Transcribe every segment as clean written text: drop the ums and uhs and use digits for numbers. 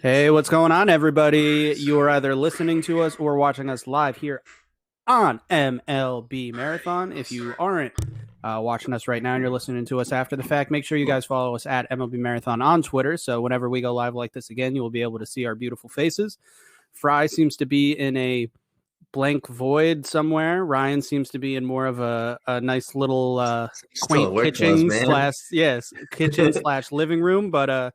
Hey, what's going on, everybody? You are either listening to us or watching us live here on MLB Marathon. If you aren't watching us right now and you're listening to us after the fact, make sure you guys follow us at MLB Marathon on Twitter. So whenever we go live like this again, you will be able to see our beautiful faces. Fry seems to be in a blank void somewhere. Ryan seems to be in more of a nice little Still in quaint work clothes, kitchen man. slash kitchen slash living room, but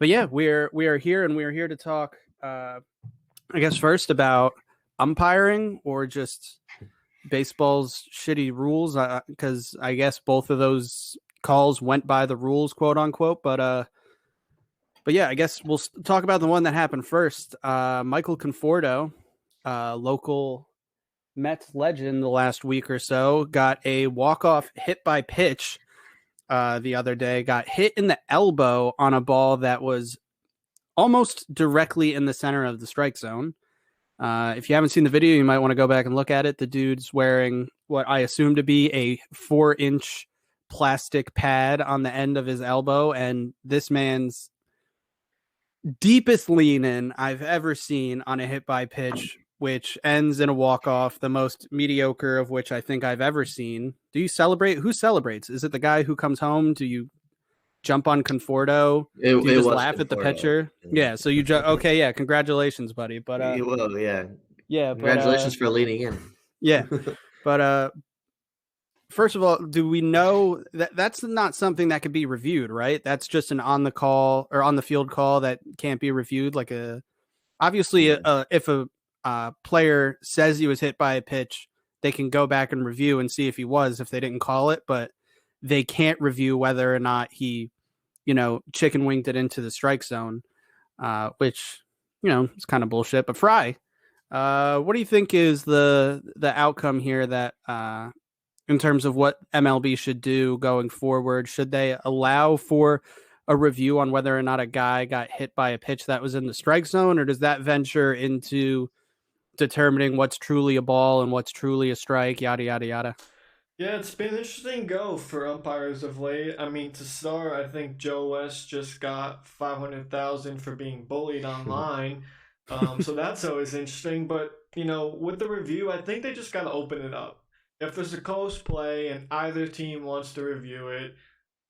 yeah, we are here and we are here to talk. I guess first about umpiring or just baseball's shitty rules, because I guess both of those calls went by the rules, quote unquote. But yeah, I guess we'll talk about the one that happened first. Michael Conforto, local Mets legend, the last week or so, got a walk off hit by pitch the other day. Got hit in the elbow on a ball that was almost directly in the center of the strike zone. If you haven't seen the video, you might want to go back and look at it. The dude's wearing what I assume to be a 4-inch plastic pad on the end of his elbow, and this man's deepest lean in I've ever seen on a hit by pitch, which ends in a walk off, the most mediocre of which I think I've ever seen. Do you celebrate? Who celebrates? Is it the guy who comes home? Do you jump on Conforto? It, Do you it just was laugh at the Conforto. pitcher? Yeah, so okay, yeah, congratulations, buddy. Well, yeah. Yeah, but Congratulations for leaning in. yeah, but first of all, do we know that that's not something that could be reviewed, right? That's just an on the call or on the field call that can't be reviewed. Like obviously, Yeah. if a player says he was hit by a pitch, they can go back and review and see if he was, if they didn't call it, but they can't review whether or not he, chicken winged it into the strike zone, which, is kind of bullshit. But Fry, what do you think is the outcome here that in terms of what MLB should do going forward? Should they allow for a review on whether or not a guy got hit by a pitch that was in the strike zone, or does that venture into determining what's truly a ball and what's truly a strike, yada yada yada? Yeah, it's been an interesting go for umpires of late. I mean, to start, I think Joe West just got 500,000 for being bullied online. So that's always interesting. But with the review, I think they just gotta open it up. If there's a close play and either team wants to review it,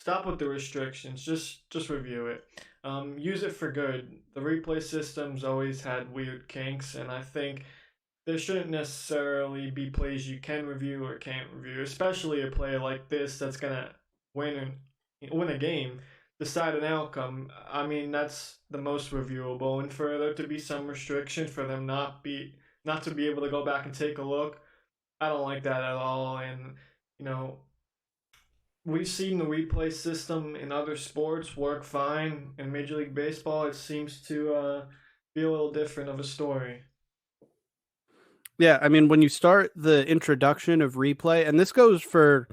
stop with the restrictions. Just review it. Use it for good. The replay system's always had weird kinks, and I think there shouldn't necessarily be plays you can review or can't review, especially a play like this that's gonna win win a game, decide an outcome. I mean, that's the most reviewable, and for there to be some restriction for them not to be able to go back and take a look, I don't like that at all. And you know, we've seen the replay system in other sports work fine. In Major League Baseball, it seems to be a little different of a story. Yeah, I mean, when you start the introduction of replay, and this goes for,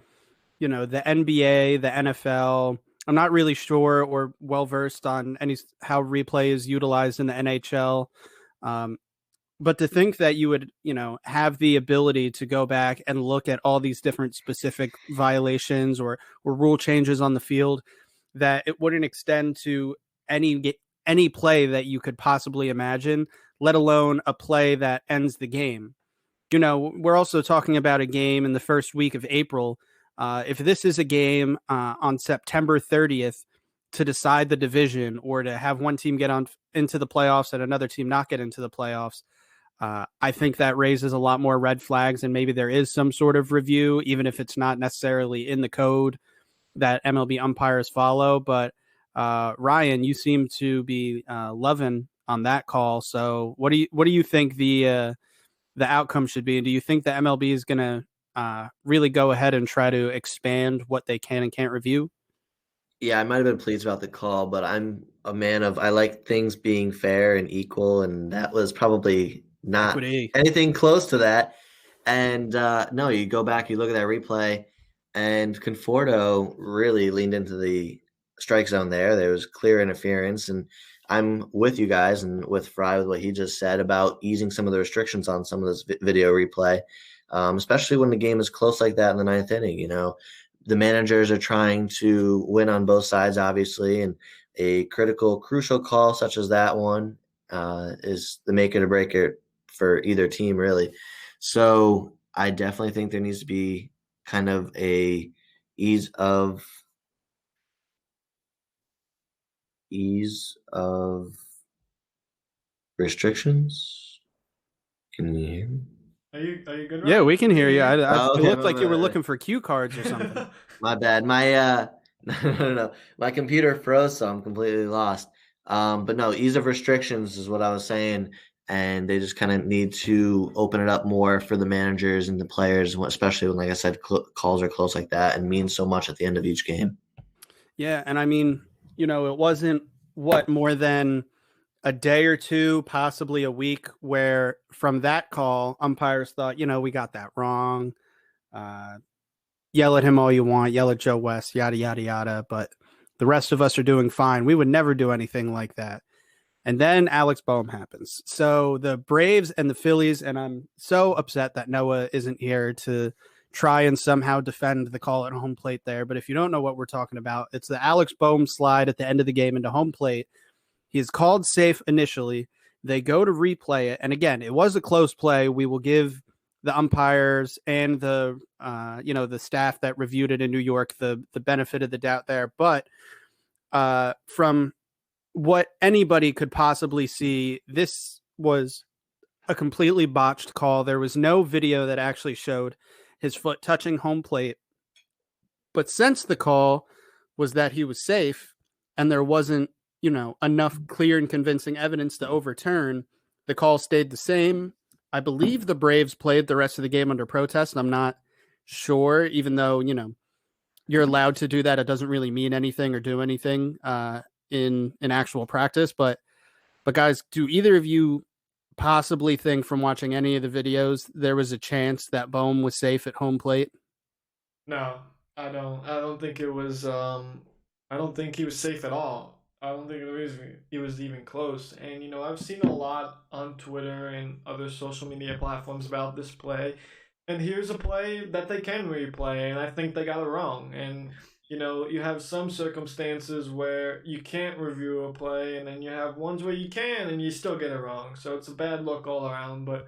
the NBA, the NFL. I'm not really sure or well versed on any how replay is utilized in the NHL. Um, but to think that you would, have the ability to go back and look at all these different specific violations or rule changes on the field, that it wouldn't extend to any play that you could possibly imagine, let alone a play that ends the game. We're also talking about a game in the first week of April. If this is a game on September 30th to decide the division or to have one team get on into the playoffs and another team not get into the playoffs, I think that raises a lot more red flags, and maybe there is some sort of review, even if it's not necessarily in the code that MLB umpires follow. But Ryan, you seem to be loving on that call. So what do you think the outcome should be? And do you think the MLB is going to really go ahead and try to expand what they can and can't review? Yeah, I might have been pleased about the call, but I'm a man of I like things being fair and equal, and that was probably not Equity. anything close to that. And no, you go back, you look at that replay, and Conforto really leaned into the strike zone there. There was clear interference, and I'm with you guys and with Fry with what he just said about easing some of the restrictions on some of this video replay, especially when the game is close like that in the ninth inning. The managers are trying to win on both sides, obviously, and a critical, crucial call such as that one is the make it or break it for either team, really. So I definitely think there needs to be kind of a ease of restrictions. Can you hear me? Are you good, Yeah, Ryan? we can hear you. Oh, It okay, looked like you were looking for cue cards or something. my bad. My no, my computer froze, so I'm completely lost. But no, ease of restrictions is what I was saying, and they just kind of need to open it up more for the managers and the players, especially when, like I said, calls are close like that and mean so much at the end of each game. Yeah, and I mean, it wasn't more than a day or two, possibly a week, where from that call, umpires thought, we got that wrong. Yell at him all you want, yell at Joe West, yada, yada, yada. But the rest of us are doing fine. We would never do anything like that. And then Alex Boehm happens. So the Braves and the Phillies, and I'm so upset that Noah isn't here to try and somehow defend the call at home plate there. But if you don't know what we're talking about, it's the Alex Boehm slide at the end of the game into home plate. He is called safe initially. They go to replay it. And again, it was a close play. We will give the umpires and the the staff that reviewed it in New York the benefit of the doubt there. But from what anybody could possibly see, this was a completely botched call. There was no video that actually showed his foot touching home plate. But since the call was that he was safe and there wasn't, enough clear and convincing evidence to overturn, the call stayed the same. I believe the Braves played the rest of the game under protest. I'm not sure, even though, you're allowed to do that. It doesn't really mean anything or do anything in actual practice. But guys, do either of you possibly think from watching any of the videos there was a chance that Boehm was safe at home plate? No, I don't. I don't think it was. I don't think he was safe at all. I don't think it was even close. And I've seen a lot on Twitter and other social media platforms about this play. And here's a play that they can replay, and I think they got it wrong. And you have some circumstances where you can't review a play, and then you have ones where you can, and you still get it wrong. So it's a bad look all around. But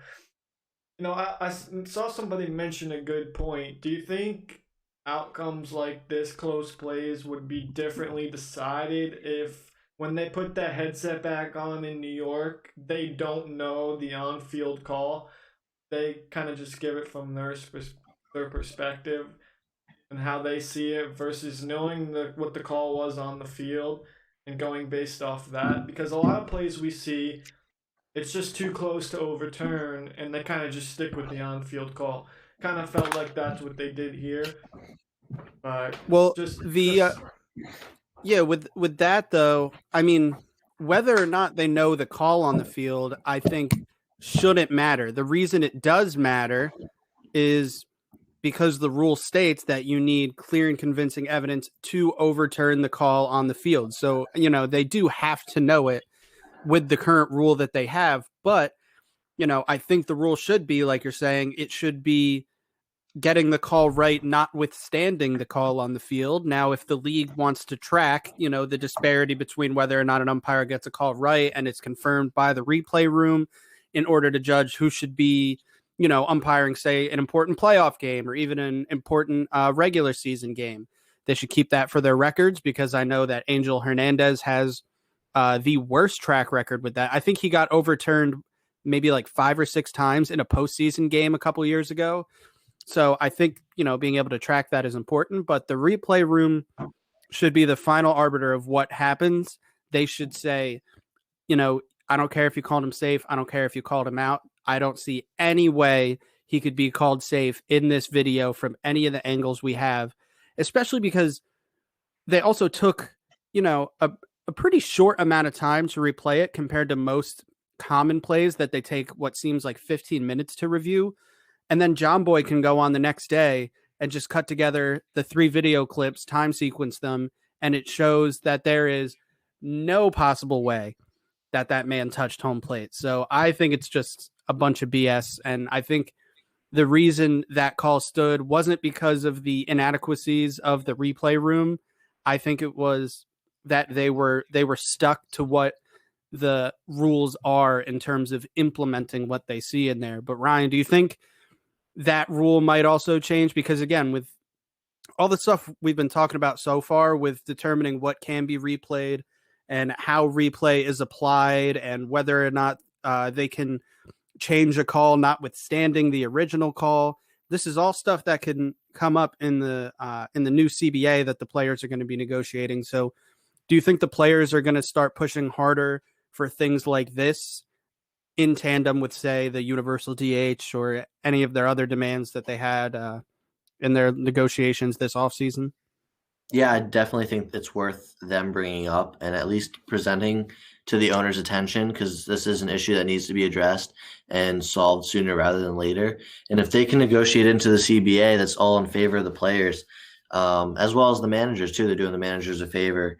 I saw somebody mention a good point. Do you think outcomes like this, close plays, would be differently decided if, when they put that headset back on in New York, they don't know the on-field call? They kind of just give it from their perspective and how they see it versus knowing what the call was on the field and going based off that. Because a lot of plays we see, it's just too close to overturn, and they kind of just stick with the on-field call. Kind of felt like that's what they did here. Well, just yeah, with that though, I mean, whether or not they know the call on the field, I think shouldn't matter. The reason it does matter is because the rule states that you need clear and convincing evidence to overturn the call on the field. So, they do have to know it with the current rule that they have. But, I think the rule should be, like you're saying, it should be getting the call right, notwithstanding the call on the field. Now, if the league wants to track, the disparity between whether or not an umpire gets a call right and it's confirmed by the replay room in order to judge who should be, umpiring, say, an important playoff game or even an important regular season game, they should keep that for their records, because I know that Angel Hernandez has the worst track record with that. I think he got overturned maybe like 5 or 6 times in a postseason game a couple years ago. So I think, being able to track that is important, but the replay room should be the final arbiter of what happens. They should say, I don't care if you called him safe. I don't care if you called him out. I don't see any way he could be called safe in this video from any of the angles we have, especially because they also took, a pretty short amount of time to replay it compared to most common plays that they take what seems like 15 minutes to review. And then John Boy can go on the next day and just cut together the 3 video clips, time sequence them, and it shows that there is no possible way that man touched home plate. So I think it's just a bunch of BS. And I think the reason that call stood wasn't because of the inadequacies of the replay room. I think it was that they were stuck to what the rules are in terms of implementing what they see in there. But Ryan, do you think that rule might also change? Because again, with all the stuff we've been talking about so far with determining what can be replayed and how replay is applied and whether or not they can change a call notwithstanding the original call, this is all stuff that can come up in the new CBA that the players are going to be negotiating. So do you think the players are going to start pushing harder for things like this in tandem with, say, the universal DH or any of their other demands that they had in their negotiations this offseason? Yeah, I definitely think it's worth them bringing up and at least presenting to the owner's attention, because this is an issue that needs to be addressed and solved sooner rather than later. And if they can negotiate into the CBA, that's all in favor of the players, as well as the managers too. They're doing the managers a favor,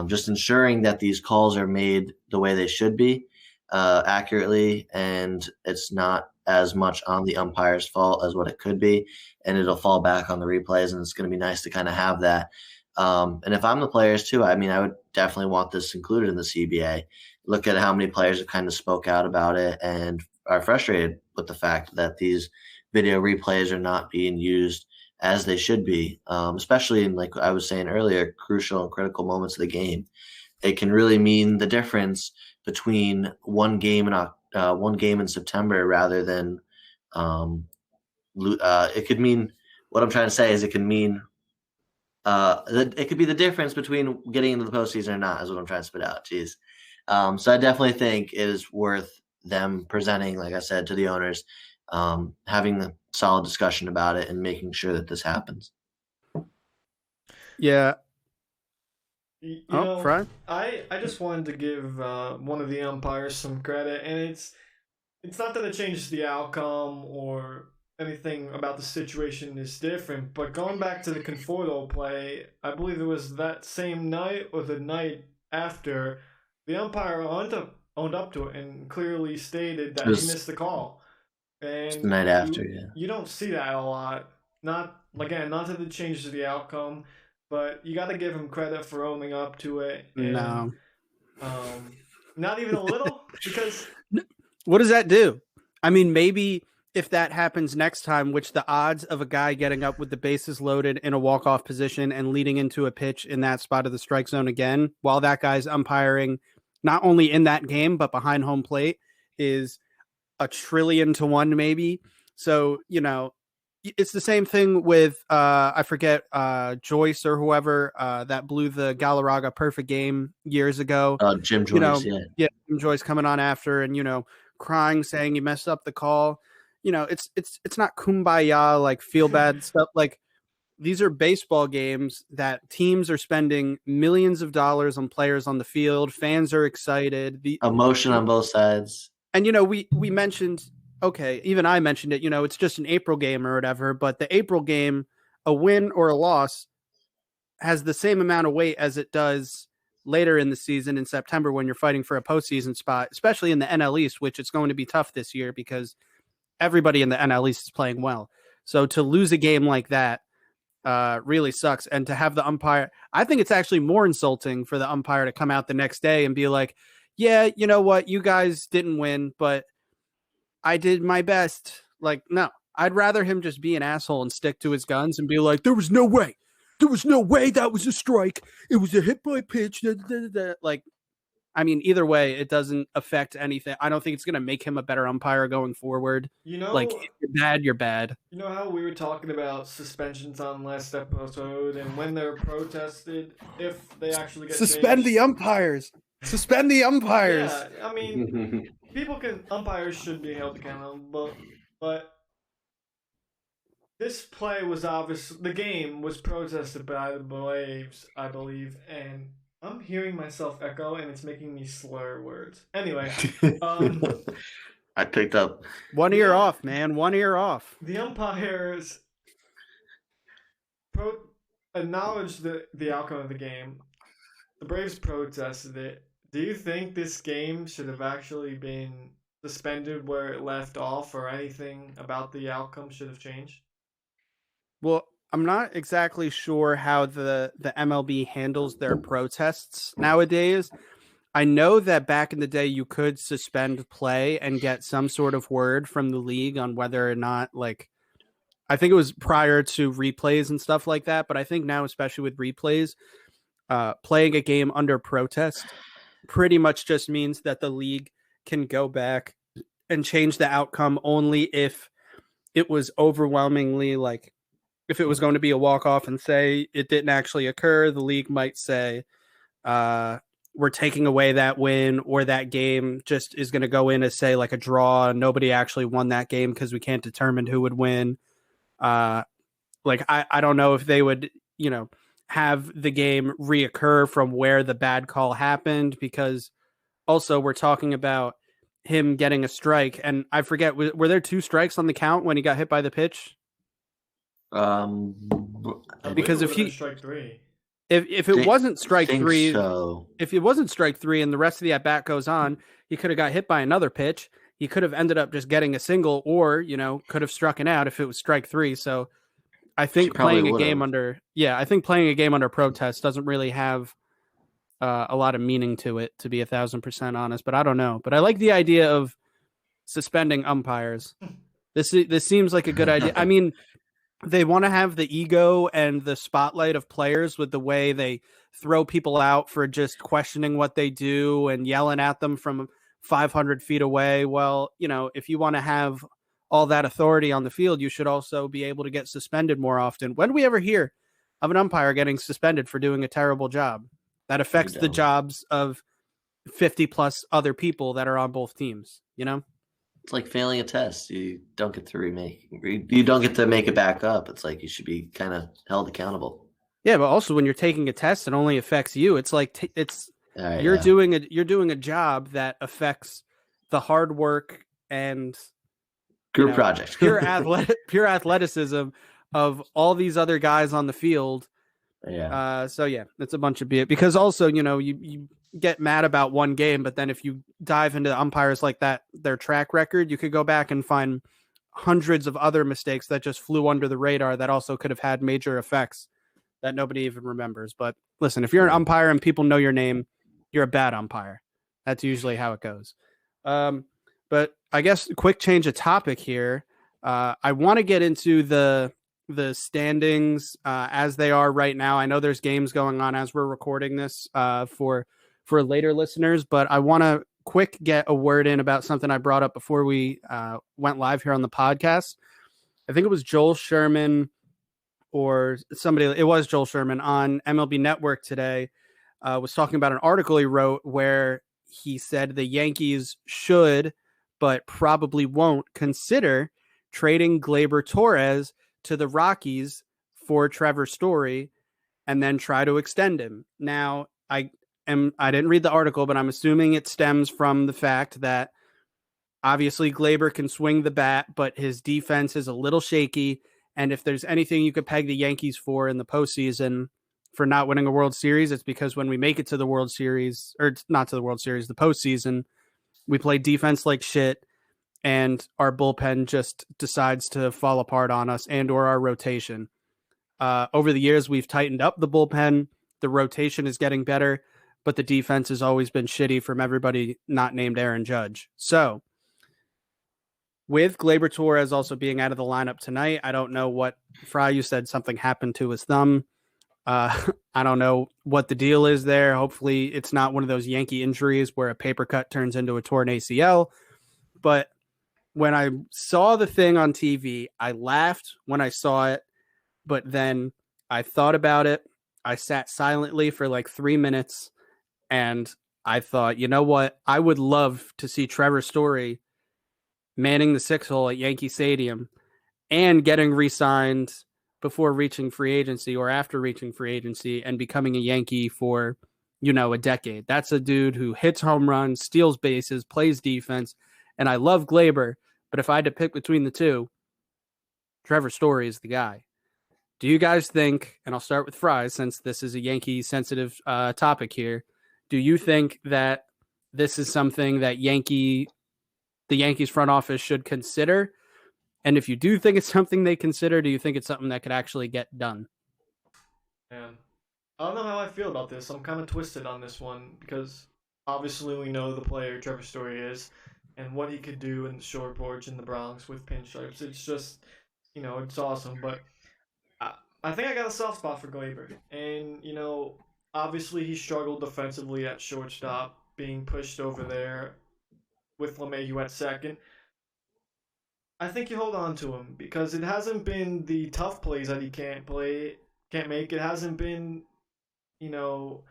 just ensuring that these calls are made the way they should be, accurately, and it's not as much on the umpire's fault as what it could be, and it'll fall back on the replays, and it's going to be nice to kind of have that. And if I'm the players too, I mean, I would definitely want this included in the CBA. Look at how many players have kind of spoke out about it and are frustrated with the fact that these video replays are not being used as they should be, especially in, like I was saying earlier, crucial and critical moments of the game. It can really mean the difference between one game in September rather than it could mean, what I'm trying to say is it can mean it could be the difference between getting into the postseason or not, is what I'm trying to spit out. Jeez. So I definitely think it is worth them presenting, like I said, to the owners, having a solid discussion about it and making sure that this happens. Yeah. You Oh, know, Fry? I just wanted to give one of the umpires some credit, and it's not that it changes the outcome or anything about the situation is different, but going back to the Conforto play, I believe it was that same night or the night after, the umpire owned up to it and clearly stated that he missed the call. The And night after, yeah. you don't see that a lot. Not again, not that it changes the outcome, but you got to give him credit for owning up to it. And No. not even a little, because what does that do? I mean, maybe if that happens next time, which the odds of a guy getting up with the bases loaded in a walk-off position and leading into a pitch in that spot of the strike zone again, while that guy's umpiring not only in that game, but behind home plate, is 1,000,000,000 to 1, maybe. So, you know, it's the same thing with, I forget, Joyce or whoever that blew the Galarraga perfect game years ago. Jim Joyce, you know, yeah, Jim Joyce coming on after and, crying, saying he messed up the call. It's not kumbaya, like feel bad stuff. Like, these are baseball games that teams are spending millions of dollars on players on the field. Fans are excited. The emotion on both sides. And, we mentioned, okay, even I mentioned it, it's just an April game or whatever, but the April game, a win or a loss has the same amount of weight as it does later in the season in September when you're fighting for a postseason spot, especially in the NL East, which it's going to be tough this year because everybody in the NL East is playing well. So to lose a game like that really sucks. And to have the umpire, I think it's actually more insulting for the umpire to come out the next day and be like, yeah, you know what? You guys didn't win, but I did my best. Like, no, I'd rather him just be an asshole and stick to his guns and be like, there was no way. There was no way that was a strike. It was a hit by pitch. Like, I mean, either way, it doesn't affect anything. I don't think it's going to make him a better umpire going forward. Like, if you're bad, you're bad. You know how we were talking about suspensions on last episode, and when they're protested, if they actually get Suspend the umpires. Suspend the umpires. Yeah, I mean, umpires should be held accountable, but this play was the game was protested by the Braves, I believe, and I'm hearing myself echo, and it's making me slur words. Anyway, I picked up. One ear off, man. One ear off. The umpires acknowledged the outcome of the game. The Braves protested it. Do you think this game should have actually been suspended where it left off, or anything about the outcome should have changed? Well, I'm not exactly sure how the MLB handles their protests nowadays. I know that back in the day you could suspend play and get some sort of word from the league on whether or not, like, I think it was prior to replays and stuff like that, but I think now, especially with replays, playing a game under protest pretty much just means that the league can go back and change the outcome only if it was overwhelmingly, like, if it was going to be a walk-off and say it didn't actually occur, the league might say, we're taking away that win, or that game just is going to go in as, say, like a draw. Nobody actually won that game because we can't determine who would win. I don't know if they would, have the game reoccur from where the bad call happened, because also we're talking about him getting a strike. And I forget, were there 2 strikes on the count when he got hit by the pitch? Because if he strike 3. If it wasn't strike 3, so. if it wasn't strike 3 and the rest of the at bat goes on, he could have got hit by another pitch. He could have ended up just getting a single, or could have struck it out if it was strike 3. So I think playing a game under protest doesn't really have a lot of meaning to it, to be 1,000% honest. But I don't know. But I like the idea of suspending umpires. This seems like a good idea. I mean, they want to have the ego and the spotlight of players with the way they throw people out for just questioning what they do and yelling at them from 500 feet away. Well, if you want to have all that authority on the field, you should also be able to get suspended more often. When do we ever hear of an umpire getting suspended for doing a terrible job that affects the jobs of 50 plus other people that are on both teams? It's like failing a test. You don't get to you don't get to make it back up. It's like you should be kind of held accountable. Yeah, but also when you're taking a test, it only affects you. It's like you're doing a job that affects the hard work and group project, pure athleticism of all these other guys on the field. Yeah. So yeah, it's a bunch of BS, because also you get mad about one game, but then if you dive into the umpires like that, their track record, you could go back and find hundreds of other mistakes that just flew under the radar that also could have had major effects that nobody even remembers. But listen, if you're an umpire and people know your name, you're a bad umpire. That's usually how it goes. But I guess quick change of topic here. I want to get into the standings as they are right now. I know there's games going on as we're recording this for later listeners, but I want to quick get a word in about something I brought up before we went live here on the podcast. I think it was Joel Sherman or somebody. It was Joel Sherman on MLB Network today. Was talking about an article he wrote where he said the Yankees should, but probably won't, consider trading Gleyber Torres to the Rockies for Trevor Story and then try to extend him. Now, I didn't read the article, but I'm assuming it stems from the fact that obviously Gleyber can swing the bat, but his defense is a little shaky. And if there's anything you could peg the Yankees for in the postseason for not winning a World Series, it's because when we make it to the World Series, or not to the World Series, the postseason, we play defense like shit, and our bullpen just decides to fall apart on us, and or our rotation. Over the years, we've tightened up the bullpen. The rotation is getting better, but the defense has always been shitty from everybody not named Aaron Judge. So with Gleyber Torres also being out of the lineup tonight, I don't know what Fry, you said something happened to his thumb. I don't know what the deal is there. Hopefully it's not one of those Yankee injuries where a paper cut turns into a torn ACL. But when I saw the thing on TV, I laughed when I saw it, but then I thought about it. I sat silently for like 3 minutes, and I thought, you know what? I would love to see Trevor Story manning the 6 hole at Yankee Stadium and getting re-signed before reaching free agency or after reaching free agency and becoming a Yankee for, a decade. That's a dude who hits home runs, steals bases, plays defense, and I love Gleyber, but if I had to pick between the two, Trevor Story is the guy. Do you guys think, and I'll start with Fry since this is a Yankee-sensitive topic here, do you think that this is something that the Yankees front office should consider? And if you do think it's something they consider, do you think it's something that could actually get done? And I don't know how I feel about this. I'm kind of twisted on this one because obviously we know the player Trevor Story is and what he could do in the short porch in the Bronx with pinstripes. It's just, it's awesome. But I think I got a soft spot for Glaber. And, obviously he struggled defensively at shortstop, being pushed over there with LeMahieu at second. I think you hold on to him because it hasn't been the tough plays that he can't make. It hasn't been, you know,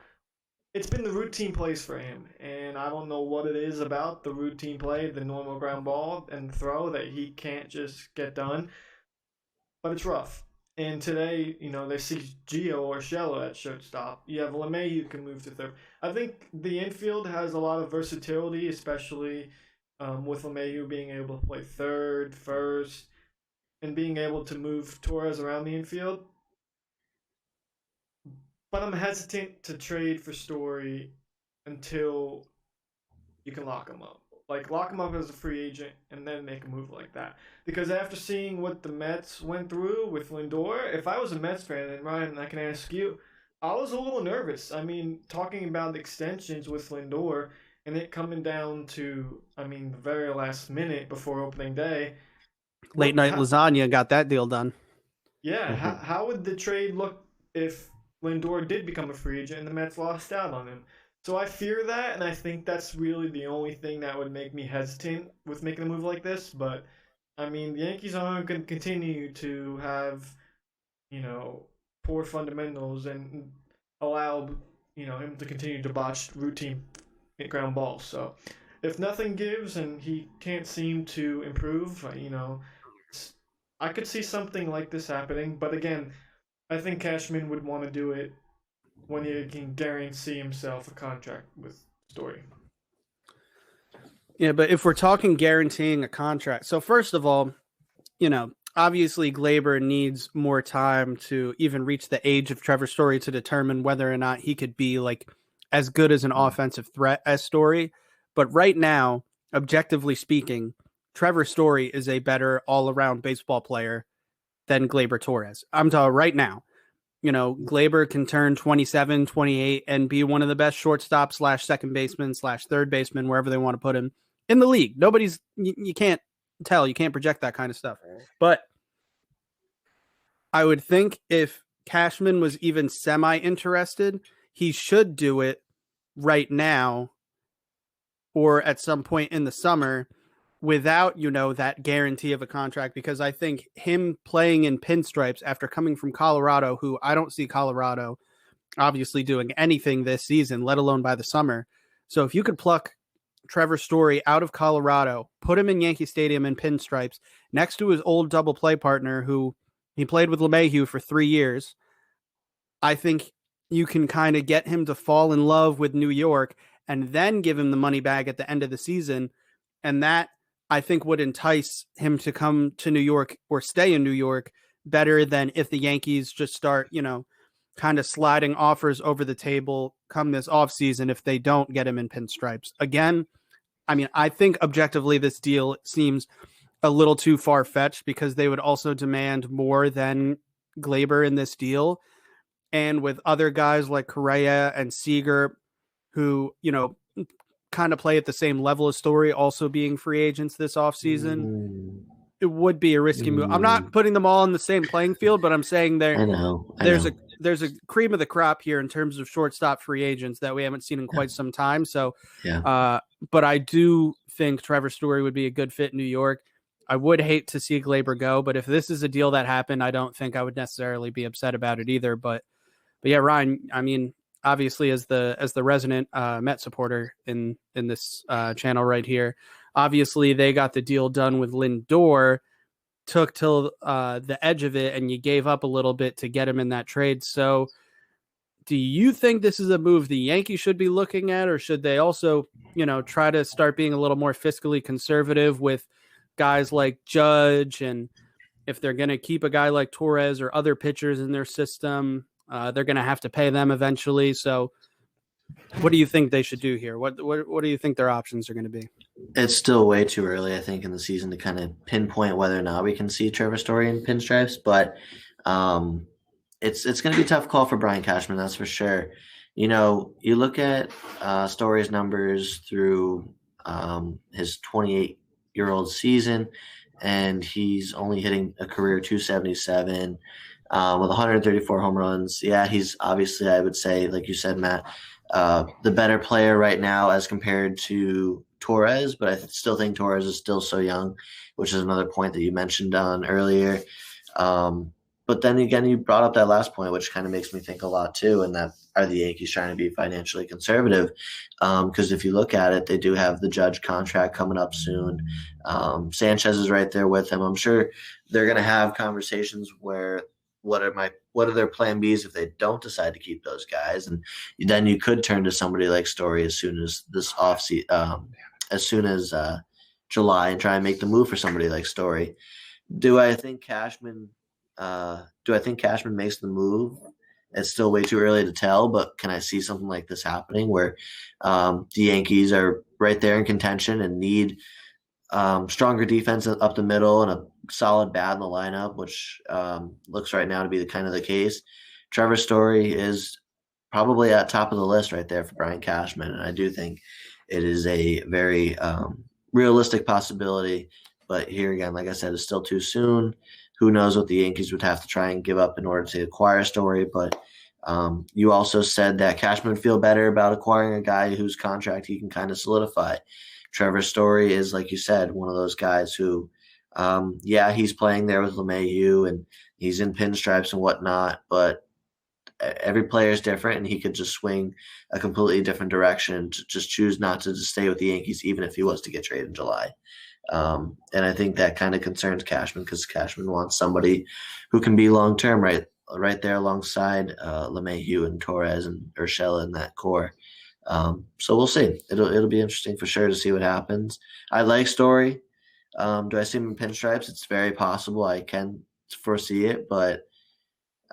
it's been the routine plays for him. And I don't know what it is about the routine play, the normal ground ball and throw that he can't just get done. But it's rough. And today, they see Gio or Shello at shortstop. You have LeMay who can move to third. I think the infield has a lot of versatility, especially with LeMahieu being able to play third, first, and being able to move Torres around the infield. But I'm hesitant to trade for Story until you can lock him up. Like, lock him up as a free agent and then make a move like that. Because after seeing what the Mets went through with Lindor, if I was a Mets fan, and Ryan, I can ask you, I was a little nervous. I mean, talking about extensions with Lindor and it coming down to, the very last minute before opening day. Late night lasagna got that deal done. Yeah, how would the trade look if Lindor did become a free agent and the Mets lost out on him? So I fear that, and I think that's really the only thing that would make me hesitant with making a move like this. But, the Yankees aren't going to continue to have, poor fundamentals and allow, him to continue to botch routine ground balls. So if nothing gives and he can't seem to improve, I could see something like this happening. But again, I think Cashman would want to do it when he can guarantee himself a contract with Story. Yeah, but if we're talking guaranteeing a contract, so first of all, obviously Glaber needs more time to even reach the age of Trevor Story to determine whether or not he could be like as good as an offensive threat as Story. But right now, objectively speaking, Trevor Story is a better all-around baseball player than Glaber Torres. I'm talking right now. Glaber can turn 27, 28 and be one of the best shortstop / second baseman / third baseman, wherever they want to put him in the league. You can't tell, you can't project that kind of stuff. But I would think if Cashman was even semi-interested, he should do it right now or at some point in the summer without, that guarantee of a contract, because I think him playing in pinstripes after coming from Colorado, who I don't see Colorado obviously doing anything this season, let alone by the summer. So if you could pluck Trevor Story out of Colorado, put him in Yankee Stadium in pinstripes next to his old double play partner who he played with LeMahieu for 3 years, I think you can kind of get him to fall in love with New York and then give him the money bag at the end of the season. And that, I think, would entice him to come to New York or stay in New York better than if the Yankees just start, kind of sliding offers over the table come this offseason if they don't get him in pinstripes. Again, I think objectively this deal seems a little too far-fetched because they would also demand more than Glaber in this deal. And with other guys like Correa and Seager, who, kind of play at the same level as Story, also being free agents this offseason, it would be a risky move. I'm not putting them all in the same playing field, but I'm saying there's a cream of the crop here in terms of shortstop free agents that we haven't seen in quite some time. So, but I do think Trevor Story would be a good fit in New York. I would hate to see Glaber go, but if this is a deal that happened, I don't think I would necessarily be upset about it either. But yeah, Ryan, obviously as the resident Met supporter in this channel right here, obviously they got the deal done with Lindor, took till the edge of it, and you gave up a little bit to get him in that trade. So do you think this is a move the Yankees should be looking at, or should they also, try to start being a little more fiscally conservative with guys like Judge, and if they're going to keep a guy like Torres or other pitchers in their system, they're going to have to pay them eventually. So what do you think they should do here? What do you think their options are going to be? It's still way too early, I think, in the season to kind of pinpoint whether or not we can see Trevor Story in pinstripes, but um, it's going to be a tough call for Brian Cashman, that's for sure. You know, you look at Story's numbers through his 28-year-old season, and he's only hitting a career 277 with 134 home runs. Yeah, he's obviously, I would say, like you said, Matt, the better player right now as compared to Torres, but I still think Torres is still so young, which is another point that you mentioned on earlier. But then again, you brought up that last point, which kind of makes me think a lot too, and that are the Yankees trying to be financially conservative? Because if you look at it, they do have the Judge contract coming up soon. Sanchez is right there with him. I'm sure they're going to have conversations where what are their plan Bs if they don't decide to keep those guys, and then you could turn to somebody like Story as soon as this offseason, as soon as July, and try and make the move for somebody like Story. Do I think Cashman? Do I think Cashman makes the move? It's still way too early to tell, but can I see something like this happening where the Yankees are right there in contention and need stronger defense up the middle and a solid bat in the lineup, which looks right now to be the kind of the case. Trevor Story is probably at top of the list right there for Brian Cashman, and I do think it is a very realistic possibility. But here again, like I said, it's still too soon. Who knows what the Yankees would have to try and give up in order to acquire Story? But you also said that Cashman would feel better about acquiring a guy whose contract he can kind of solidify. Trevor Story is, like you said, one of those guys who, yeah, he's playing there with LeMahieu and he's in pinstripes and whatnot, but every player is different, and he could just swing a completely different direction to just choose not to just stay with the Yankees, even if he was to get traded in July. And I think that kind of concerns Cashman because Cashman wants somebody who can be long term, right there alongside LeMahieu and Torres and Urshela in that core. So we'll see. It'll be interesting for sure to see what happens. I like Story. Do I see him in pinstripes? It's very possible. I can foresee it, but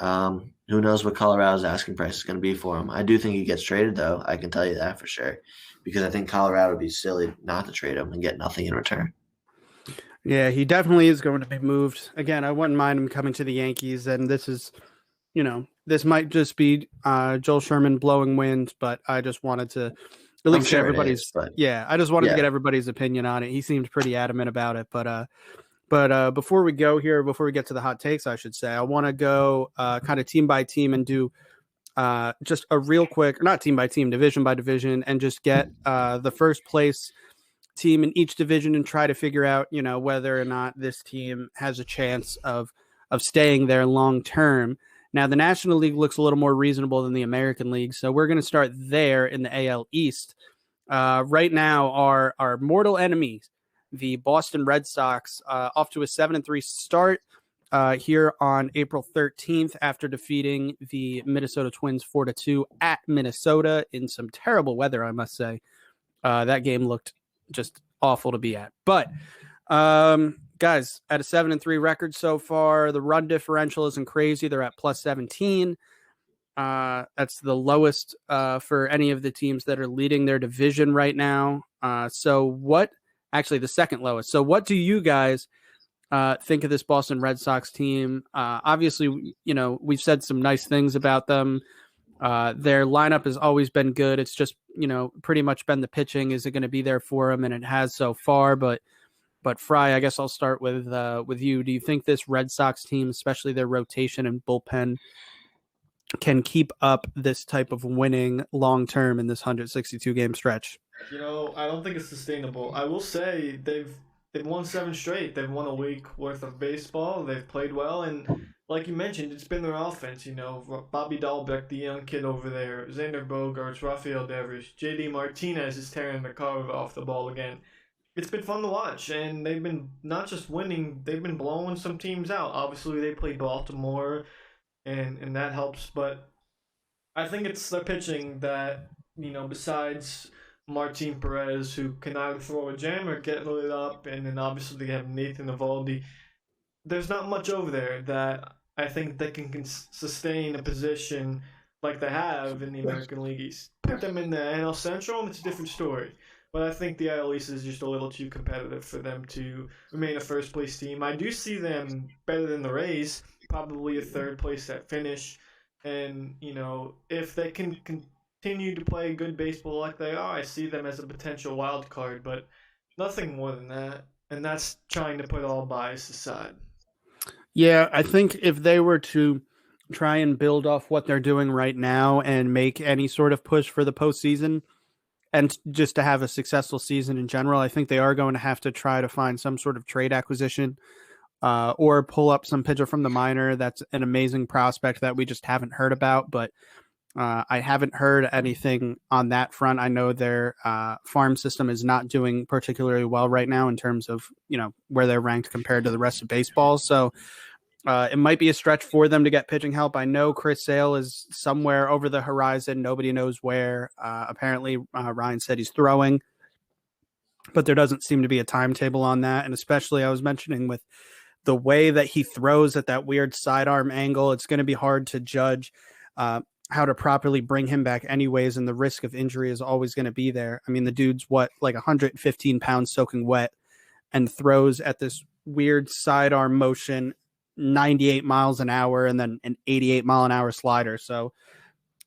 who knows what Colorado's asking price is going to be for him. I do think he gets traded, though. I can tell you that for sure, because I think Colorado would be silly not to trade him and get nothing in return. Yeah, he definitely is going to be moved. Again, I wouldn't mind him coming to the Yankees, and this is, this might just be Joel Sherman blowing wind, but I just wanted to at least get everybody's. I just wanted to get everybody's opinion on it. He seemed pretty adamant about it, but before we go here, before we get to the hot takes, I should say, I want to go kind of team by team and do just a real quick, not team by team, division by division, and just get the first place team in each division and try to figure out, whether or not this team has a chance of staying there long term. Now, the National League looks a little more reasonable than the American League, so we're going to start there in the AL East. Right now, our mortal enemies, the Boston Red Sox, off to a 7-3 start here on April 13th after defeating the Minnesota Twins 4-2 at Minnesota in some terrible weather, I must say. That game looked just awful to be at. But guys, at a 7-3 record so far, the run differential isn't crazy. They're at plus 17. That's the lowest for any of the teams that are leading their division right now. Actually the second lowest. So what do you guys think of this Boston Red Sox team? Obviously, we've said some nice things about them. Their lineup has always been good. It's just, pretty much been the pitching. Is it going to be there for them? And it has so far. But Fry, I guess I'll start with you. Do you think this Red Sox team, especially their rotation and bullpen, can keep up this type of winning long term in this 162 game stretch? I don't think it's sustainable. I will say they've won 7 straight. They've won a week worth of baseball. They've played well, and like you mentioned, it's been their offense. Bobby Dahlbeck, the young kid over there, Xander Bogaerts, Rafael Devers, J.D. Martinez is tearing the carve off the ball again. It's been fun to watch, and they've been not just winning, they've been blowing some teams out. Obviously, they played Baltimore, and that helps, but I think it's their pitching that, besides Martin Perez, who can either throw a jam or get lit up, and then obviously they have Nathan Eovaldi. There's not much over there that I think they can sustain a position like they have in the American League East. Put them in the NL Central, and it's a different story. but I think the AL East is just a little too competitive for them to remain a first place team. I do see them better than the Rays, probably a third place at finish. And, if they can continue to play good baseball like they are, I see them as a potential wild card, but nothing more than that. And that's trying to put all bias aside. Yeah, I think if they were to try and build off what they're doing right now and make any sort of push for the postseason and just to have a successful season in general, I think they are going to have to try to find some sort of trade acquisition or pull up some pitcher from the minor that's an amazing prospect that we just haven't heard about. But I haven't heard anything on that front. I know their farm system is not doing particularly well right now in terms of where they're ranked compared to the rest of baseball. So it might be a stretch for them to get pitching help. I know Chris Sale is somewhere over the horizon. Nobody knows where. Apparently, Ryan said he's throwing, but there doesn't seem to be a timetable on that. And especially, I was mentioning with the way that he throws at that weird sidearm angle, it's going to be hard to judge how to properly bring him back anyways. And the risk of injury is always going to be there. I mean, the dude's like 115 pounds soaking wet and throws at this weird sidearm motion 98 miles an hour and then an 88-mile-an-hour slider. So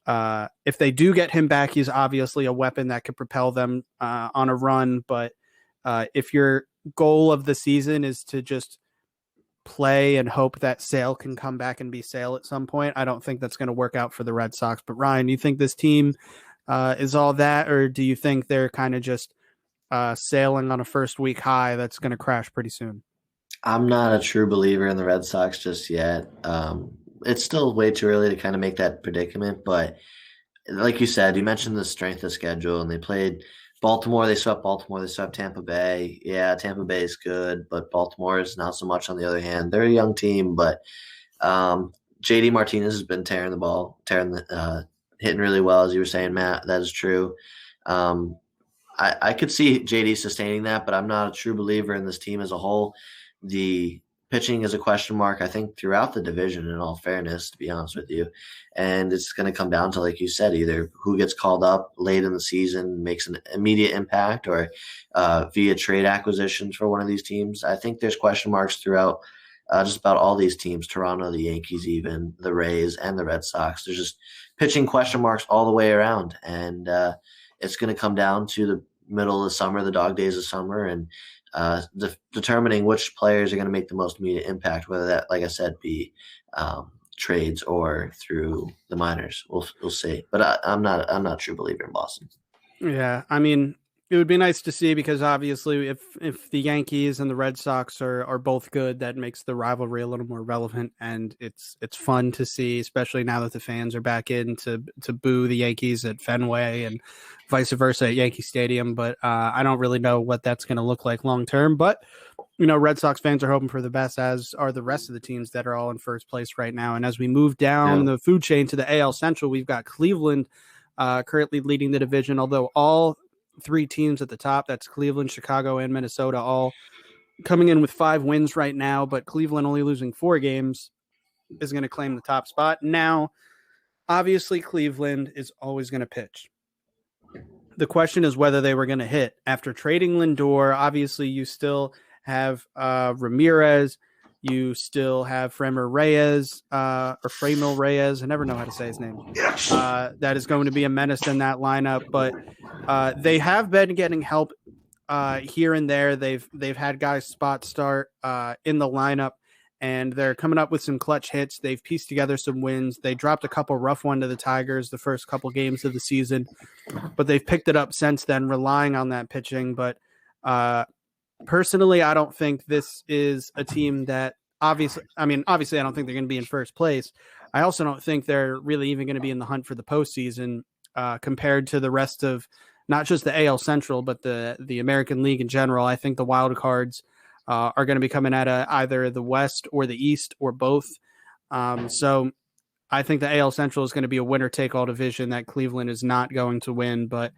if they do get him back, he's obviously a weapon that could propel them on a run. But if your goal of the season is to just play and hope that Sale can come back and be Sale at some point, I don't think that's going to work out for the Red Sox. But Ryan, you think this team is all that, or do you think they're kind of just sailing on a first week high that's going to crash pretty soon? I'm not a true believer in the Red Sox just yet. It's still way too early to kind of make that predicament, but like you said, you mentioned the strength of schedule, and they played Baltimore. They swept Baltimore. They swept Tampa Bay. Yeah, Tampa Bay is good, but Baltimore is not so much on the other hand. They're a young team, but JD Martinez has been hitting really well, as you were saying, Matt. That is true. I could see JD sustaining that, but I'm not a true believer in this team as a whole. The pitching is a question mark, I think, throughout the division, in all fairness, to be honest with you. And it's going to come down to, like you said, either who gets called up late in the season, makes an immediate impact, or via trade acquisitions for one of these teams. I think there's question marks throughout just about all these teams, Toronto, the Yankees, even the Rays and the Red Sox. There's just pitching question marks all the way around. And it's going to come down to the middle of the summer, the dog days of summer, and determining which players are going to make the most immediate impact, whether that, like I said, be trades or through the minors. We'll see. But I'm not a true believer in Boston. Yeah, I mean, it would be nice to see, because obviously if the Yankees and the Red Sox are both good, that makes the rivalry a little more relevant, and it's fun to see, especially now that the fans are back in to boo the Yankees at Fenway and vice versa at Yankee Stadium. But I don't really know what that's going to look like long term. But Red Sox fans are hoping for the best, as are the rest of the teams that are all in first place right now. And as we move down the food chain to the AL Central, we've got Cleveland currently leading the division, although all three teams at the top, that's Cleveland, Chicago, and Minnesota, all coming in with 5 wins right now, but Cleveland only losing 4 games is going to claim the top spot. Now, obviously, Cleveland is always going to pitch. The question is whether they were going to hit. After trading Lindor, obviously you still have Ramirez, you still have Fremel Reyes, I never know how to say his name. That is going to be a menace in that lineup, but they have been getting help here and there. They've had guys spot start in the lineup, and they're coming up with some clutch hits. They've pieced together some wins. They dropped a couple rough one to the Tigers the first couple games of the season, but they've picked it up since then, relying on that pitching. But personally, I don't think this is a team that obviously, I don't think they're going to be in first place. I also don't think they're really even going to be in the hunt for the postseason compared to the rest of not just the AL Central, but the American League in general. I think the wild cards are going to be coming at either the West or the East or both. So I think the AL Central is going to be a winner-take-all division that Cleveland is not going to win. But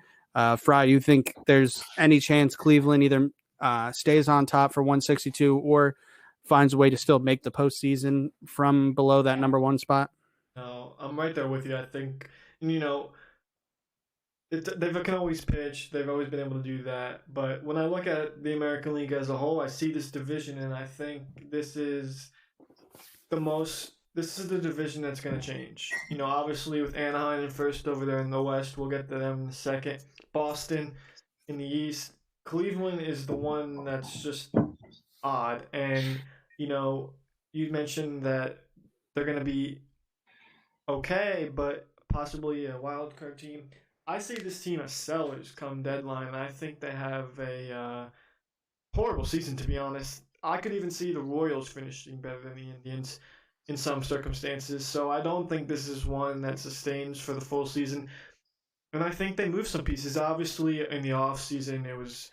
Fry, you think there's any chance Cleveland either stays on top for 162 or finds a way to still make the postseason from below that number 1 spot? No, I'm right there with you. I think, They can always pitch. They've always been able to do that. But when I look at the American League as a whole, I see this division, and I think this is the most. This is the division that's going to change. You know, obviously with Anaheim in first over there in the West, we'll get to them in the second. Boston in the East. Cleveland is the one that's just odd. And, you know, you mentioned that they're going to be okay, but possibly a wild card team. I see this team as sellers come deadline. I think they have a horrible season, to be honest. I could even see the Royals finishing better than the Indians in some circumstances. So I don't think this is one that sustains for the full season. And I think they moved some pieces. Obviously, in the offseason, it was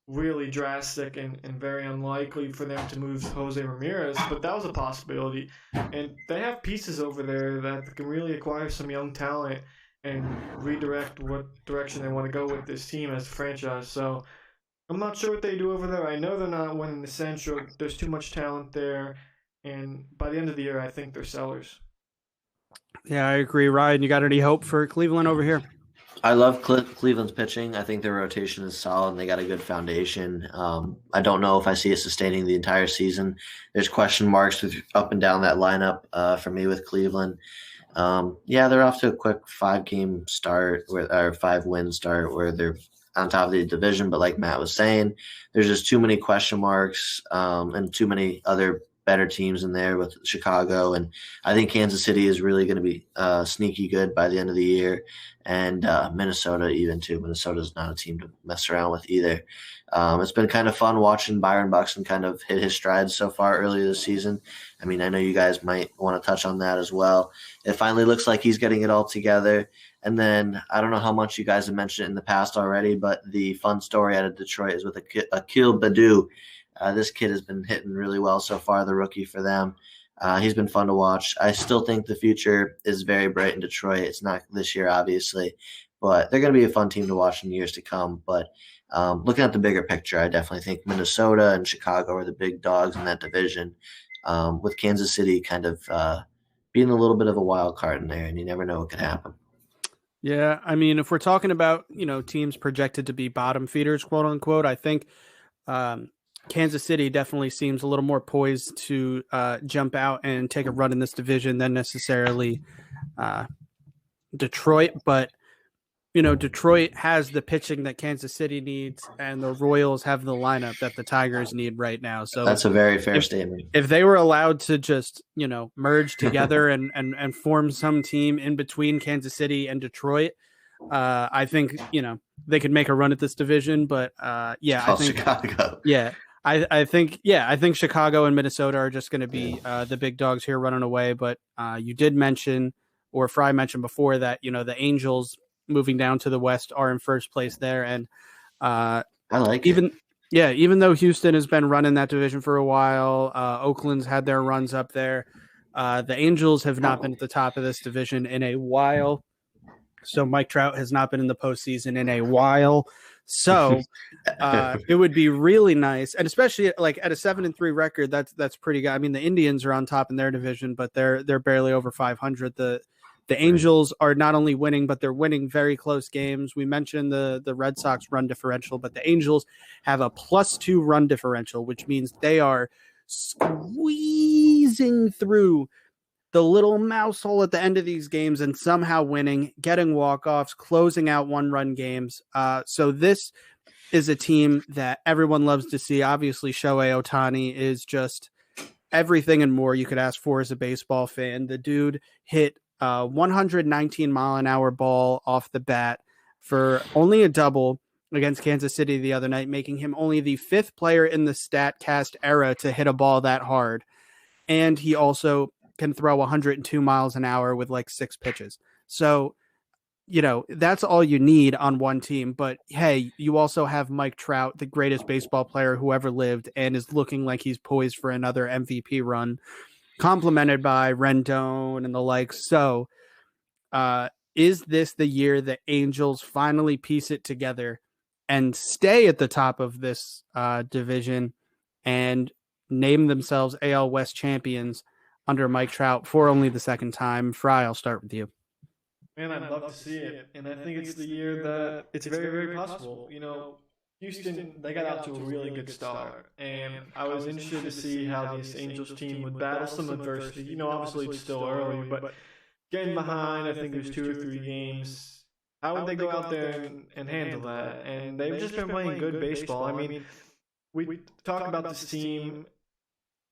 really drastic and very unlikely for them to move Jose Ramirez, but that was a possibility. And they have pieces over there that can really acquire some young talent and redirect what direction they want to go with this team as a franchise. So I'm not sure what they do over there. I know they're not winning the Central. There's too much talent there. And by the end of the year, I think they're sellers. Yeah, I agree. Ryan, you got any hope for Cleveland over here? I love Cleveland's pitching. I think their rotation is solid and they got a good foundation. I don't know if I see it sustaining the entire season. There's question marks with up and down that lineup for me with Cleveland. Yeah, they're off to a quick 5-game start or 5-win start where they're on top of the division. But like Matt was saying, there's just too many question marks and too many other better teams in there with Chicago. And I think Kansas City is really going to be sneaky good by the end of the year. And Minnesota even too. Minnesota's not a team to mess around with either. It's been kind of fun watching Byron Buxton kind of hit his stride so far early this season. I mean, I know you guys might want to touch on that as well. It finally looks like he's getting it all together. And then I don't know how much you guys have mentioned it in the past already, but the fun story out of Detroit is with Akil Baddoo. This kid has been hitting really well so far, the rookie for them. He's been fun to watch. I still think the future is very bright in Detroit. It's not this year, obviously, but they're going to be a fun team to watch in years to come. But looking at the bigger picture, I definitely think Minnesota and Chicago are the big dogs in that division, with Kansas City kind of being a little bit of a wild card in there, and you never know what could happen. Yeah, I mean, if we're talking about, teams projected to be bottom feeders, quote unquote, I think Kansas City definitely seems a little more poised to jump out and take a run in this division than necessarily Detroit. But, Detroit has the pitching that Kansas City needs, and the Royals have the lineup that the Tigers need right now. So that's a very fair statement. If they were allowed to just, merge together and form some team in between Kansas City and Detroit, I think, they could make a run at this division. But yeah, I think Chicago. Yeah. I think Chicago and Minnesota are just going to be the big dogs here running away. But you did mention, or Fry mentioned before, that the Angels moving down to the West are in first place there, and I like even though Houston has been running that division for a while, Oakland's had their runs up there. The Angels have not been at the top of this division in a while, so Mike Trout has not been in the postseason in a while. So it would be really nice, and especially like at a 7-3 record, that's pretty good. I mean, the Indians are on top in their division, but they're barely over 500. The Angels are not only winning, but they're winning very close games. We mentioned the Red Sox run differential, but the Angels have a +2 run differential, which means they are squeezing through the little mouse hole at the end of these games and somehow winning, getting walk-offs, closing out one-run games. So this is a team that everyone loves to see. Obviously, Shohei Ohtani is just everything and more you could ask for as a baseball fan. The dude hit 119-mile-an-hour ball off the bat for only a double against Kansas City the other night, making him only the 5th player in the StatCast era to hit a ball that hard. And he also can throw 102 miles an hour with like 6 pitches. So, that's all you need on one team. But hey, you also have Mike Trout, the greatest baseball player who ever lived, and is looking like he's poised for another MVP run, complemented by Rendon and the like. So is this the year the Angels finally piece it together and stay at the top of this division and name themselves AL West champions under Mike Trout for only the second time? Fry, I'll start with you. Man, I'd love to see it, and I think it's the year that it's very, very possible. Houston, they got out to a really good start, and I was interested to see how this Angels team would battle some adversity. Obviously it's still early, but getting behind, I think there's 2 or 3 games. How would they go out there and handle that? And they've just been playing good baseball. I mean, we talk about this team,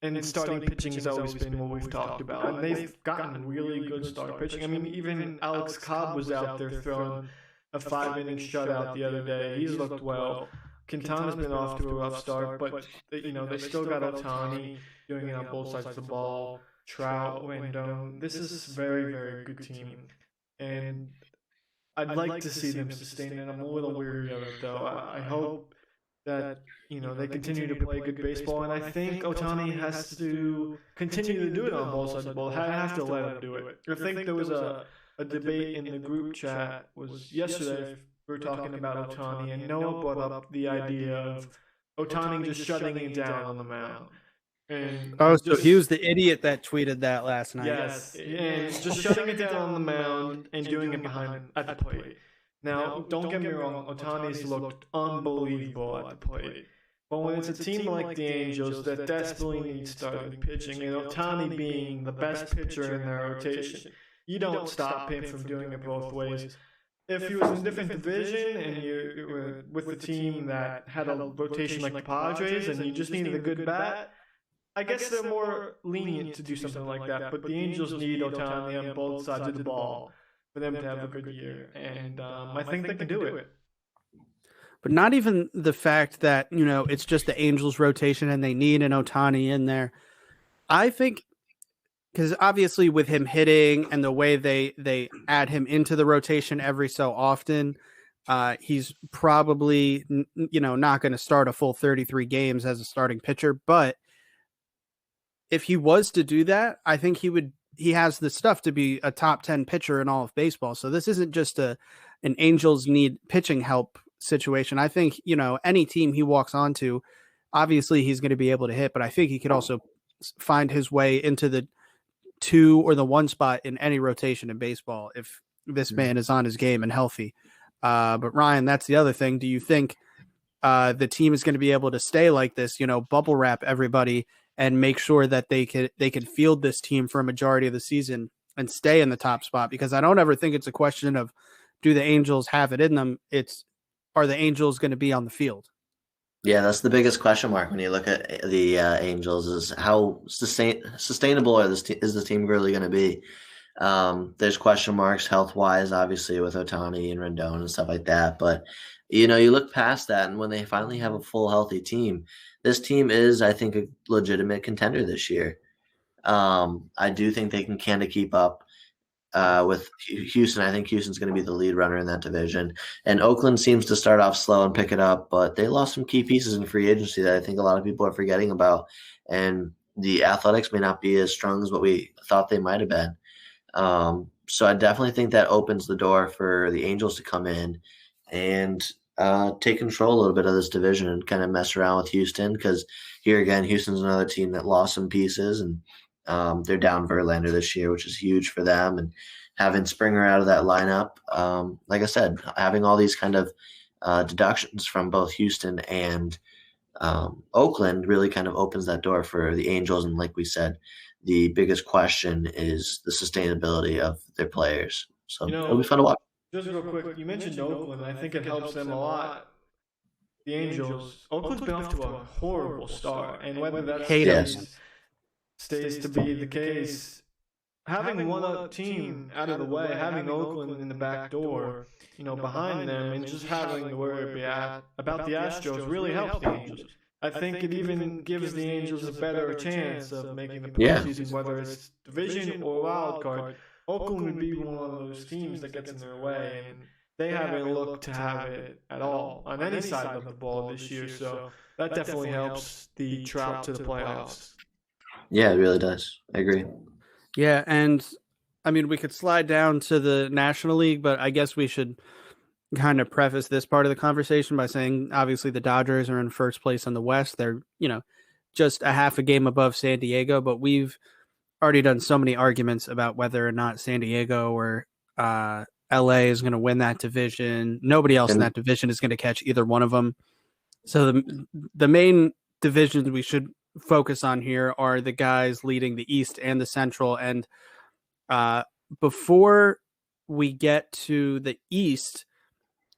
and starting pitching has always been what we've talked about. And they've gotten really good start pitching. I mean, even Alex Cobb was out there throwing a 5 inning shutout the other day. He's looked well. Quintana's been off to a rough start, but they still got Ohtani doing it on both sides of the ball. Trout, Rendon. This is a very, very good team, and I'd like to see them sustain it. I'm a little weary of it, though. I hope that they continue to play good baseball, and I think Ohtani has to continue to do it on both sides of the ball. I have to let him do it. I think there was a debate in the group chat was yesterday. We were talking about Ohtani, and Noah brought up the idea of Ohtani just shutting it down on the mound. And so he was the idiot that tweeted that last night. Yes, and just shutting it down on the mound and doing it behind at the plate. Now, don't get me wrong, Ohtani's looked unbelievable at the plate. But when it's a team like the Angels that desperately need starting pitching, and Ohtani being the best pitcher in their rotation, you don't stop him from doing it both ways. If he was in a different division and you were with the team that had a rotation like the Padres and you just needed a good bat, I guess they're more lenient to do something like that. But the Angels need Ohtani on both sides of the ball for them to have a good year, and I think they can do it. But not even the fact that it's just the Angels rotation and they need an Ohtani in there. I think because obviously with him hitting and the way they add him into the rotation every so often, he's probably not going to start a full 33 games as a starting pitcher. But if he was to do that, I think he has the stuff to be a top 10 pitcher in all of baseball. So this isn't just an Angels need pitching help situation. I think, any team he walks onto, obviously he's going to be able to hit, but I think he could also find his way into the 2 or the 1 spot in any rotation in baseball if this man is on his game and healthy. But Ryan, that's the other thing. Do you think the team is going to be able to stay like this, bubble wrap everybody and make sure that they could field this team for a majority of the season and stay in the top spot? Because I don't ever think it's a question of, do the Angels have it in them? Are the Angels going to be on the field? Yeah, that's the biggest question mark when you look at the Angels is how sustainable is the team really going to be? There's question marks health-wise, obviously, with Ohtani and Rendon and stuff like that. But, you look past that, and when they finally have a full, healthy team, this team is, I think, a legitimate contender this year. I do think they can kind of keep up with Houston. I think Houston's going to be the lead runner in that division. And Oakland seems to start off slow and pick it up, but they lost some key pieces in free agency that I think a lot of people are forgetting about. And the Athletics may not be as strong as what we thought they might have been. So I definitely think that opens the door for the Angels to come in and take control a little bit of this division and kind of mess around with Houston, because here again, Houston's another team that lost some pieces, and they're down Verlander this year, which is huge for them. And having Springer out of that lineup, like I said, having all these kind of deductions from both Houston and Oakland really kind of opens that door for the Angels. And like we said, the biggest question is the sustainability of their players. So it'll be fun to watch. Just real quick, you mentioned Oakland. I think it helps them a lot. The Angels, Oakland's been off to a horrible start, and whether that stays to be the case, having one team out of the way, having Oakland in the back door, behind them, and just having to worry about the Astros really helps the Angels. I think it even gives the Angels a better chance of making the postseason, whether it's division or wild card. Oakland would be one of those teams that gets in their way, and they haven't looked to have it at all on any side of the ball this year. So that definitely helps the Trout to the playoffs. Yeah, it really does. I agree. Yeah, and I mean, we could slide down to the National League, but I guess we should kind of preface this part of the conversation by saying, obviously, the Dodgers are in first place in the West. They're, just a half a game above San Diego, but we've already done so many arguments about whether or not San Diego or LA is going to win that division. Nobody else in that division is going to catch either one of them. So the main divisions we should focus on here are the guys leading the East and the Central. And before we get to the East,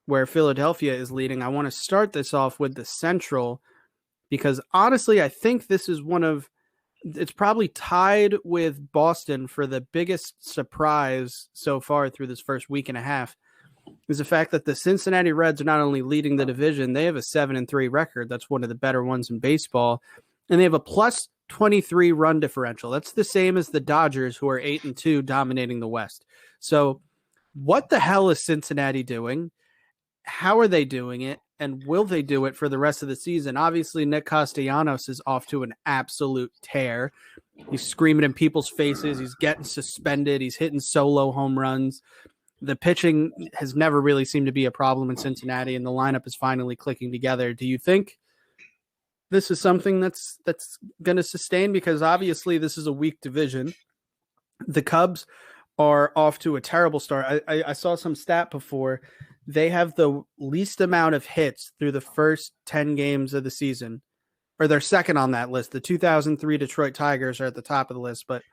where Philadelphia is leading, I want to start this off with the Central, because honestly, I think this is it's probably tied with Boston for the biggest surprise so far through this first week and a half, is the fact that the Cincinnati Reds are not only leading the division, they have a 7-3 record. That's one of the better ones in baseball. And they have a plus 23 run differential. That's the same as the Dodgers, who are 8-2, dominating the West. So what the hell is Cincinnati doing? How are they doing it? And will they do it for the rest of the season? Obviously, Nick Castellanos is off to an absolute tear. He's screaming in people's faces. He's getting suspended. He's hitting solo home runs. The pitching has never really seemed to be a problem in Cincinnati, and the lineup is finally clicking together. Do you think this is something that's going to sustain? Because obviously this is a weak division. The Cubs are off to a terrible start. I saw some stat before. They have the least amount of hits through the first 10 games of the season, or they're second on that list. The 2003 Detroit Tigers are at the top of the list, but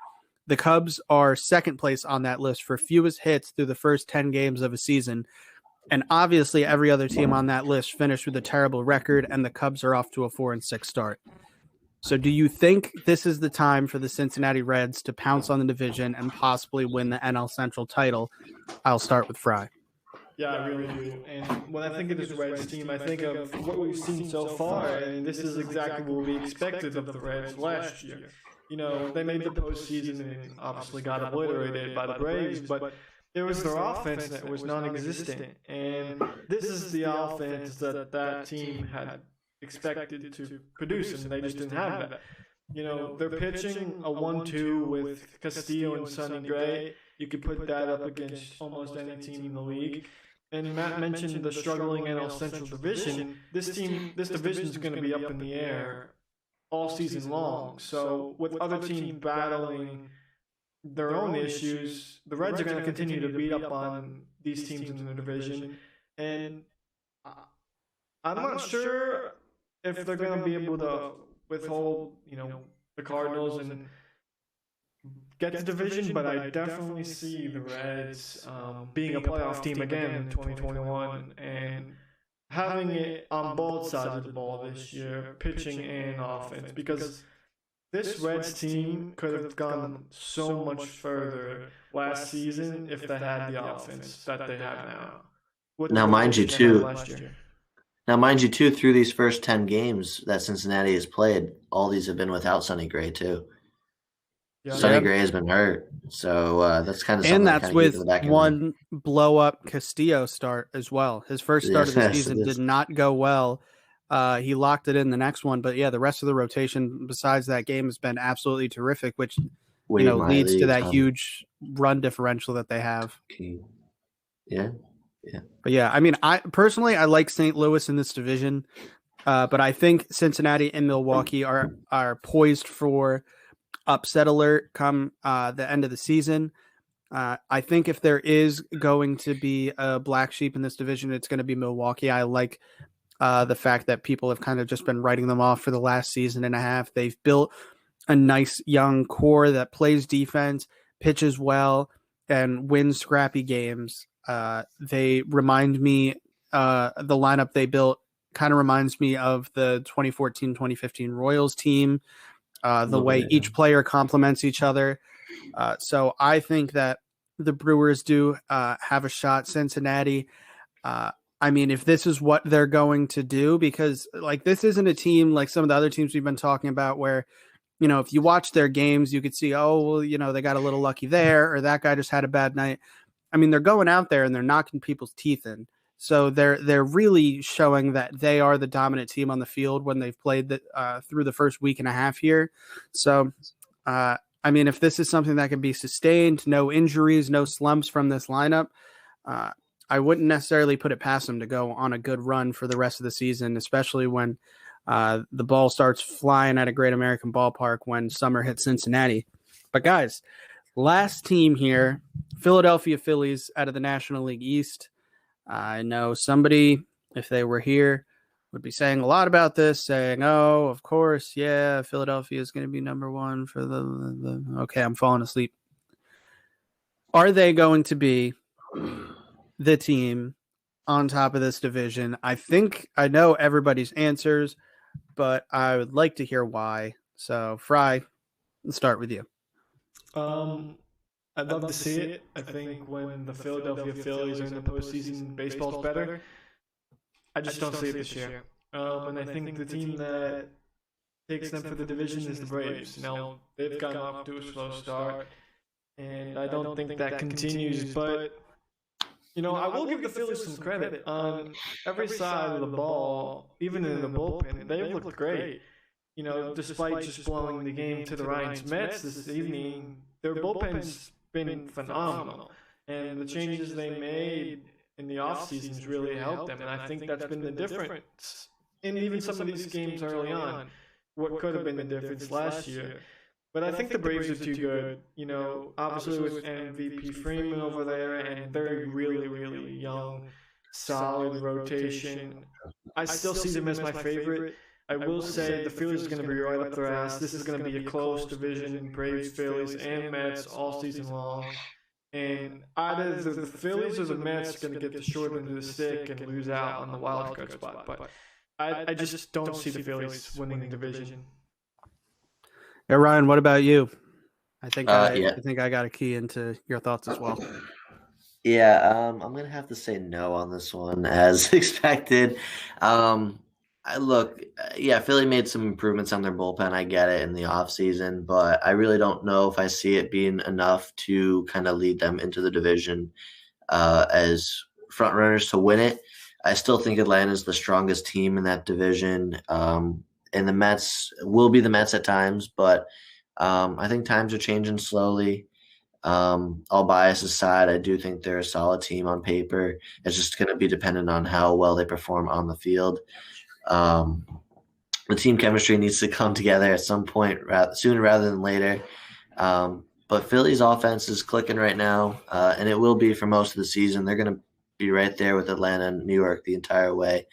the Cubs are second place on that list for fewest hits through the first 10 games of a season. And obviously every other team on that list finished with a terrible record, and the Cubs are off to a 4-6 start. So do you think this is the time for the Cincinnati Reds to pounce on the division and possibly win the NL Central title? I'll start with Fry. Yeah, I really do. And when I think of this Reds team, I think of what we've seen so far, and this is exactly what we expected of the Reds last year. You know, they made the postseason and obviously got obliterated by the Braves, but it was their offense that was non-existent. And this is the offense that team had expected to produce, and they just didn't have that. You know, they're pitching a 1-2 with Castillo and Sonny Gray. You could put that up against almost any team in the league. And Matt mentioned the struggling NL Central division. This division is going to be up in the air all season long. So with other teams battling their own issues, the Reds are going to continue to beat up on these teams in the division. And I'm not sure if they're going to be able to withhold, the Cardinals and get the division, but I definitely see the Reds being a playoff team again in 2021 and having it on both sides of the ball this year, pitching and offense, because this Reds team could have gone so much further last season if they had the offense that they have now. Now, mind you, too, through these first 10 games that Cincinnati has played, all these have been without Sonny Gray, too. Yeah. Sonny Gray has been hurt, so that's kind of something. And that's with one blow-up Castillo start as well. His first start of the season did not go well. He locked it in the next one, but yeah, the rest of the rotation besides that game has been absolutely terrific, which leads to that huge run differential that they have. Yeah. But yeah, I mean, I personally like St. Louis in this division, but I think Cincinnati and Milwaukee are poised for upset alert come the end of the season. I think if there is going to be a black sheep in this division, it's going to be Milwaukee. I like the fact that people have kind of just been writing them off for the last season and a half. They've built a nice young core that plays defense, pitches well, and wins scrappy games. They remind me, the lineup they built kind of reminds me of the 2014-2015 Royals team. The way each player complements each other. So I think that the Brewers do have a shot. Cincinnati, I mean, if this is what they're going to do, because this isn't a team like some of the other teams we've been talking about where, if you watch their games, you could see, they got a little lucky there, or that guy just had a bad night. I mean, they're going out there and they're knocking people's teeth in. So they're really showing that they are the dominant team on the field when they've played through the first week and a half here. So, I mean, if this is something that can be sustained, no injuries, no slumps from this lineup, I wouldn't necessarily put it past them to go on a good run for the rest of the season, especially when the ball starts flying at a Great American Ballpark when summer hits Cincinnati. But guys, last team here Philadelphia Phillies out of the National League East. I know somebody, if they were here, would be saying a lot about this, saying, "Oh, of course, yeah, Philadelphia is going to be number one for the." Okay, I'm falling asleep. Are they going to be the team on top of this division? I think I know everybody's answers, but I would like to hear why. So, Fry, let's start with you. I'd love to see it. I think when the Philadelphia Phillies are in the postseason, baseball's better. I just don't see it this year. And I think the team that takes them for the division is the Braves. Now, they've gotten off to a slow start, and I don't think that continues. But, I will give the Phillies some credit. On every side of the ball, even in the bullpen, they've looked great. Despite just blowing the game to the Ryan's Mets this evening, their bullpen's been phenomenal. And the changes they made in the offseason's really helped them. And I think that's been the difference in even some of these games early on. What could have been the difference last year. But I think the Braves are too good. Obviously with MVP Freeman over there and their really, really young, solid rotation. I still see them as my favorite. I will say the Phillies are going to be right up their ass. This is going to be a close division, Braves, Phillies, and Mets all season long. And either the Phillies or the Mets are going to get the short end of the stick and lose out on the wild card spot. But I just don't see the Phillies winning the division. Yeah, Ryan, what about you? I think Yeah. I think I got a key into your thoughts as well. Yeah, I'm gonna have to say no on this one, as expected. Philly made some improvements on their bullpen. I get it in the offseason, but I really don't know if I see it being enough to kind of lead them into the division as front runners to win it. I still think Atlanta is the strongest team in that division. And the Mets will be the Mets at times, but I think times are changing slowly. All bias aside, I do think they're a solid team on paper. It's just going to be dependent on how well they perform on the field. The team chemistry needs to come together at some point sooner rather than later. But Philly's offense is clicking right now, and it will be for most of the season. They're going to be right there with Atlanta and New York the entire way.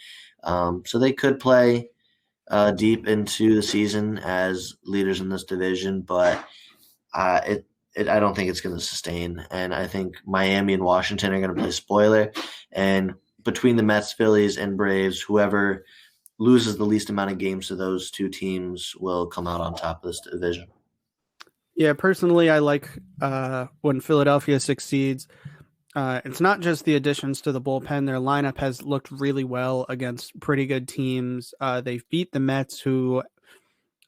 So they could play deep into the season as leaders in this division, but I don't think it's going to sustain. And I think Miami and Washington are going to play spoiler. And between the Mets, Phillies, and Braves, whoever loses the least amount of games to those two teams will come out on top of this division. Yeah, personally, I like when Philadelphia succeeds. It's not just the additions to the bullpen. Their lineup has looked really well against pretty good teams. They've beat the Mets, who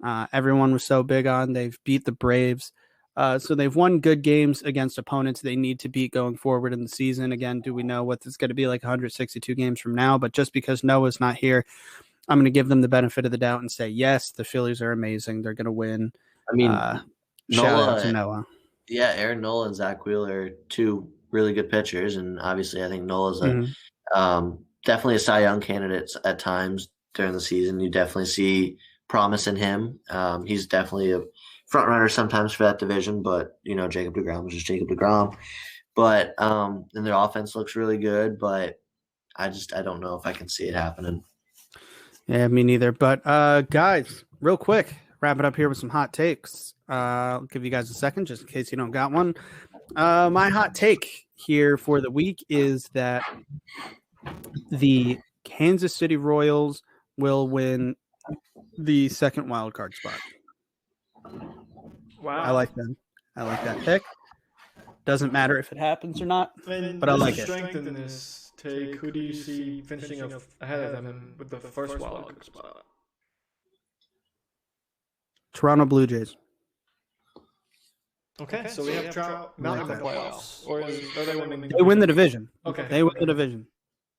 everyone was so big on. They've beat the Braves. So they've won good games against opponents they need to beat going forward in the season. Again, do we know what it's going to be like 162 games from now? But just because Noah's not here, I'm going to give them the benefit of the doubt and say, yes, the Phillies are amazing. They're going to win. I mean, shout out to Noah. Yeah, Aaron Nola and Zach Wheeler, two really good pitchers. And obviously, I think Nola's definitely a Cy Young candidate at times during the season. You definitely see promise in him. He's definitely a front runner sometimes for that division, but Jacob deGrom was just Jacob deGrom. But and their offense looks really good, but I don't know if I can see it happening. Yeah, me neither. But guys, real quick, wrap it up here with some hot takes. I'll give you guys a second just in case you don't got one. My hot take here for the week is that the Kansas City Royals will win the second wild card spot. Wow. I like them. I like that pick. Doesn't matter if it happens or not, but I like it. Strengthen this take. Who do you see finishing ahead of them with the first wild card spot? Toronto Blue Jays. Okay, so we have Trout not in the playoffs, or are they winning? They win the division. Okay, they win the division.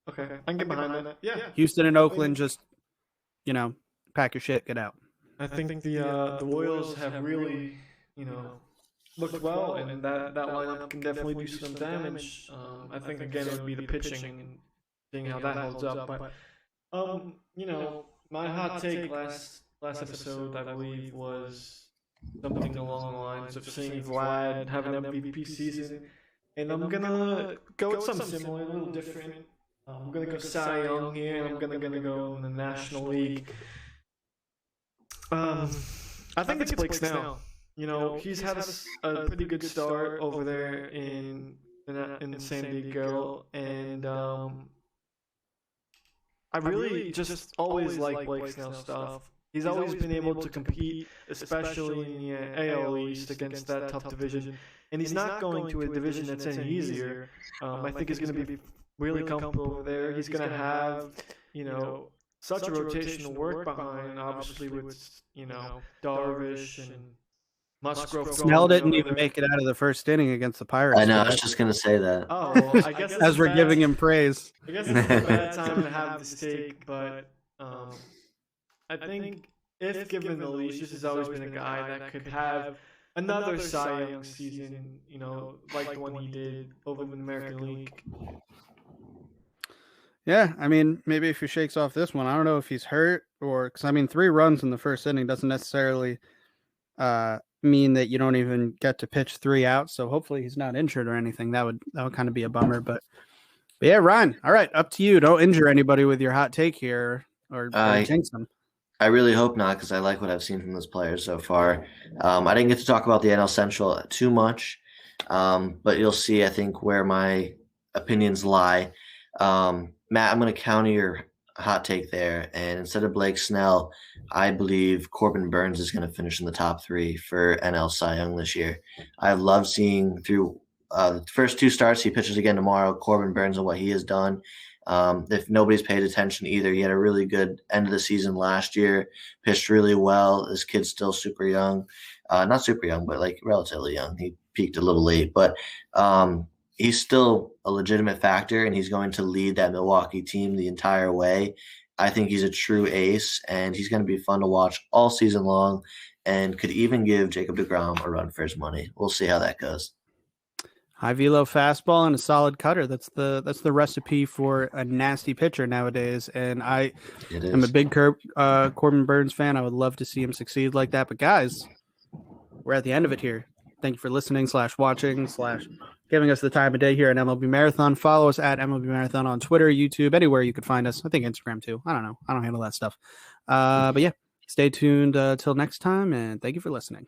Okay, I can get behind that. Yeah, Houston and Oakland, just pack your shit, get out. I think the Royals have really looked well, and that lineup can definitely do some damage. I think again it would be the pitching and seeing how that holds up. But my hot take last episode, I believe, was something along the lines of seeing Vlad have an MVP season. and I'm gonna go with something similar, a little different. I'm gonna go Cy Young here, and I'm gonna go in the National League. I think it's Blake Snell. You know, he's had a pretty good start over there in San Diego, and I really just always like Blake Snell stuff. He's always been able to compete, especially in the AL East against that tough division. And he's not going to a division that's any easier. I think he's going to be really comfortable over there. He's going to have, such a rotational work behind, obviously with, Darvish and Musgrove. Snell didn't even make it out of the first inning against the Pirates. I know. I was just going to say that. Oh, well, I guess as we're giving him praise. I guess it's a bad time to have this take, but I think if given the leash, this has always been a guy that could have another Cy Young season, like the one he did over in the American League. Yeah, I mean, maybe if he shakes off this one, I don't know if he's hurt or because 3 runs in the first inning doesn't necessarily mean that you don't even get to pitch 3 outs. So hopefully he's not injured or anything. That would kind of be a bummer. But yeah, Ryan. All right, up to you. Don't injure anybody with your hot take here or jinx them. I really hope not, because I like what I've seen from those players so far. I didn't get to talk about the NL Central too much, but you'll see, I think, where my opinions lie. Matt, I'm going to counter your hot take there, and instead of Blake Snell, I believe Corbin Burns is going to finish in the top 3 for NL Cy Young this year. I've loved seeing through the first 2 starts. He pitches again tomorrow. Corbin Burns and what he has done. If nobody's paid attention either, he had a really good end of the season last year, pitched really well. This kid's still super young, not super young, but like relatively young. He peaked a little late, but he's still a legitimate factor, and he's going to lead that Milwaukee team the entire way. I think he's a true ace, and he's going to be fun to watch all season long, and could even give Jacob deGrom a run for his money. We'll see how that goes. High velo fastball and a solid cutter. That's the recipe for a nasty pitcher nowadays. And I'm a big Corbin Burns fan. I would love to see him succeed like that. But guys, we're at the end of it here. Thank you for listening / watching / giving us the time of day here at MLB Marathon. Follow us at MLB Marathon on Twitter, YouTube, anywhere you could find us. I think Instagram too. I don't know. I don't handle that stuff. But yeah, stay tuned till next time, and thank you for listening.